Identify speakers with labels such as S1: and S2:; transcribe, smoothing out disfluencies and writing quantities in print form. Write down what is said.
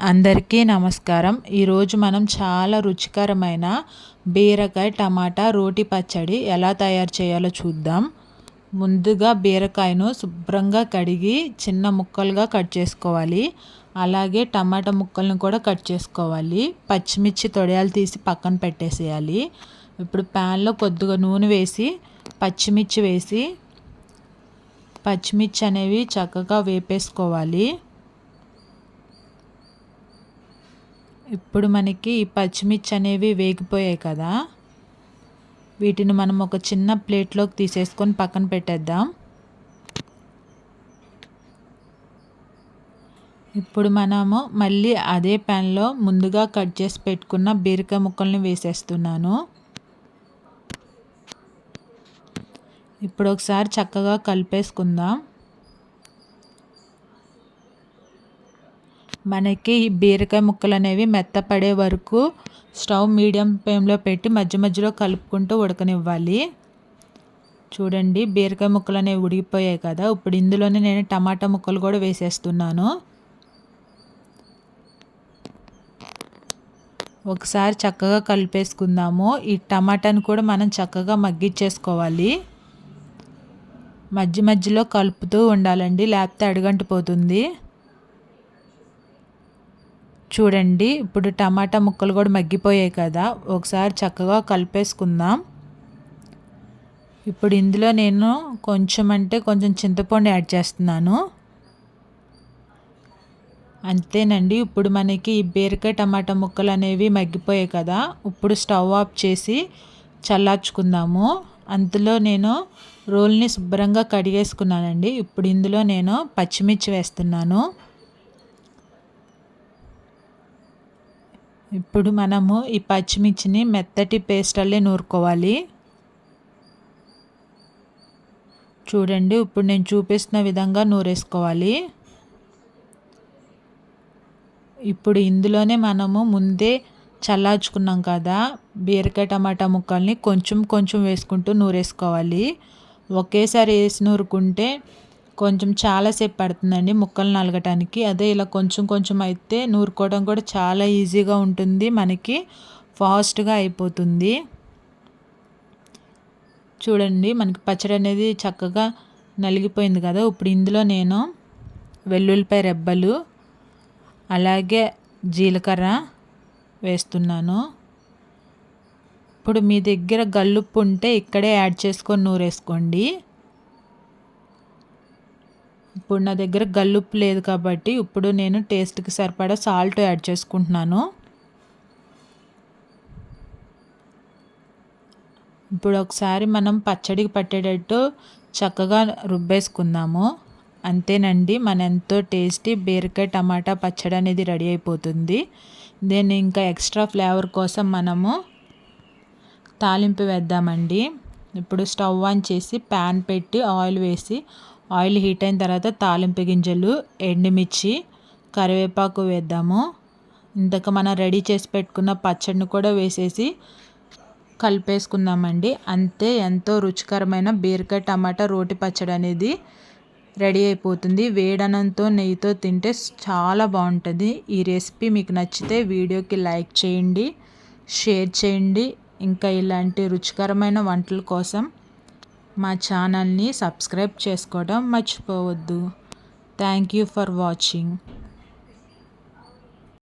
S1: అందరికీ నమస్కారం. ఈరోజు మనం చాలా రుచికరమైన బీరకాయ టమాటా రోటి పచ్చడి ఎలా తయారు చేయాలో చూద్దాం. ముందుగా బీరకాయను శుభ్రంగా కడిగి చిన్న ముక్కలుగా కట్ చేసుకోవాలి. అలాగే టమాటా ముక్కలను కూడా కట్ చేసుకోవాలి. పచ్చిమిర్చి తొడియాలు తీసి పక్కన పెట్టేసేయాలి. ఇప్పుడు ప్యాన్లో కొద్దిగా నూనె వేసి పచ్చిమిర్చి అనేవి చక్కగా వేపేసుకోవాలి. ఇప్పుడు మనకి ఈ పచ్చిమిర్చి అనేవి వేగిపోయాయి కదా, వీటిని మనం ఒక చిన్న ప్లేట్లోకి తీసేసుకొని పక్కన పెట్టేద్దాం. ఇప్పుడు మనము మళ్ళీ అదే ప్యాన్లో ముందుగా కట్ చేసి పెట్టుకున్న బీరకాయ ముక్కల్ని వేసేస్తున్నాను. ఇప్పుడు ఒకసారి చక్కగా కలిపేసుకుందాం. మనకి ఈ బీరకాయ ముక్కలు అనేవి మెత్తపడే వరకు స్టవ్ మీడియం ఫ్లేమ్లో పెట్టి మధ్య మధ్యలో కలుపుకుంటూ ఉడకనివ్వాలి. చూడండి, బీరకాయ ముక్కలు అనేవి ఉడికిపోయాయి కదా. ఇప్పుడు ఇందులోనే నేను టమాటా ముక్కలు కూడా వేసేస్తున్నాను. ఒకసారి చక్కగా కలిపేసుకుందాము. ఈ టమాటాను కూడా మనం చక్కగా మగ్గించేసుకోవాలి. మధ్య మధ్యలో కలుపుతూ ఉండాలండి, లేకపోతే అడుగంటిపోతుంది. చూడండి, ఇప్పుడు టమాటా ముక్కలు కూడా మగ్గిపోయాయి కదా. ఒకసారి చక్కగా కలిపేసుకుందాం. ఇప్పుడు ఇందులో నేను కొంచెం చింతపండు యాడ్ చేస్తున్నాను. అంతేనండి. ఇప్పుడు మనకి ఈ బీరకాయ టమాటా ముక్కలు అనేవి మగ్గిపోయాయి కదా. ఇప్పుడు స్టవ్ ఆఫ్ చేసి చల్లార్చుకుందాము. అందులో నేను రోల్ని శుభ్రంగా కడిగేసుకున్నానండి. ఇప్పుడు ఇందులో నేను పచ్చిమిర్చి వేస్తున్నాను. ఇప్పుడు మనము ఈ పచ్చిమిర్చిని మెత్తటి పేస్ట్ అల్లే నూరుకోవాలి. చూడండి, ఇప్పుడు నేను చూపిస్తున్న విధంగా నూరేసుకోవాలి. ఇప్పుడు ఇందులోనే మనము ముందే చల్లార్చుకున్నాం కదా బీరకాయ టమాటా ముక్కల్ని కొంచెం వేసుకుంటూ నూరేసుకోవాలి. ఒకేసారి వేసి నూరుకుంటే కొంచెం చాలాసేపు పడుతుందండి ముక్కలు నలగటానికి. అదే ఇలా కొంచెం అయితే నూరుకోవడం కూడా చాలా ఈజీగా ఉంటుంది, మనకి ఫాస్ట్గా అయిపోతుంది. చూడండి, మనకి పచ్చడి అనేది చక్కగా నలిగిపోయింది కదా. ఇప్పుడు ఇందులో నేను వెల్లుల్లిపాయ రెబ్బలు అలాగే జీలకర్ర వేస్తున్నాను. ఇప్పుడు మీ దగ్గర గల్లుప్పు ఉంటే ఇక్కడే యాడ్ చేసుకొని నూరేసుకోండి. ఇప్పుడు నా దగ్గర గల్లుప్పు లేదు కాబట్టి ఇప్పుడు నేను టేస్ట్కి సరిపడా సాల్ట్ యాడ్ చేసుకుంటున్నాను. ఇప్పుడు ఒకసారి మనం పచ్చడికి పట్టేటట్టు చక్కగా రుబ్బేసుకుందాము. అంతేనండి, మన ఎంతో టేస్టీ బీరకాయ టమాటా పచ్చడి అనేది రెడీ అయిపోతుంది. దీన్ని ఇంకా ఎక్స్ట్రా ఫ్లేవర్ కోసం మనము తాలింపు వేద్దామండి. ఇప్పుడు స్టవ్ ఆన్ చేసి ప్యాన్ పెట్టి ఆయిల్ వేసి, ఆయిల్ హీట్ అయిన తర్వాత తాలింపు గింజలు, ఎండుమిర్చి, కరివేపాకు వేద్దాము. ఇంతక మనం రెడీ చేసి పెట్టుకున్న పచ్చడిని కూడా వేసేసి కలిపేసుకుందామండి. అంతే, ఎంతో రుచికరమైన బీరకాయ టమాటా రోటి పచ్చడి అనేది రెడీ అయిపోతుంది. వేడనంతో నెయ్యితో తింటే చాలా బాగుంటుంది. ఈ రెసిపీ మీకు నచ్చితే వీడియోకి లైక్ చేయండి, షేర్ చేయండి. ఇంకా ఇలాంటి రుచికరమైన వంటల కోసం మా ఛానల్ని సబ్స్క్రైబ్ చేసుకోవడం మర్చిపోవద్దు. Thank you for watching.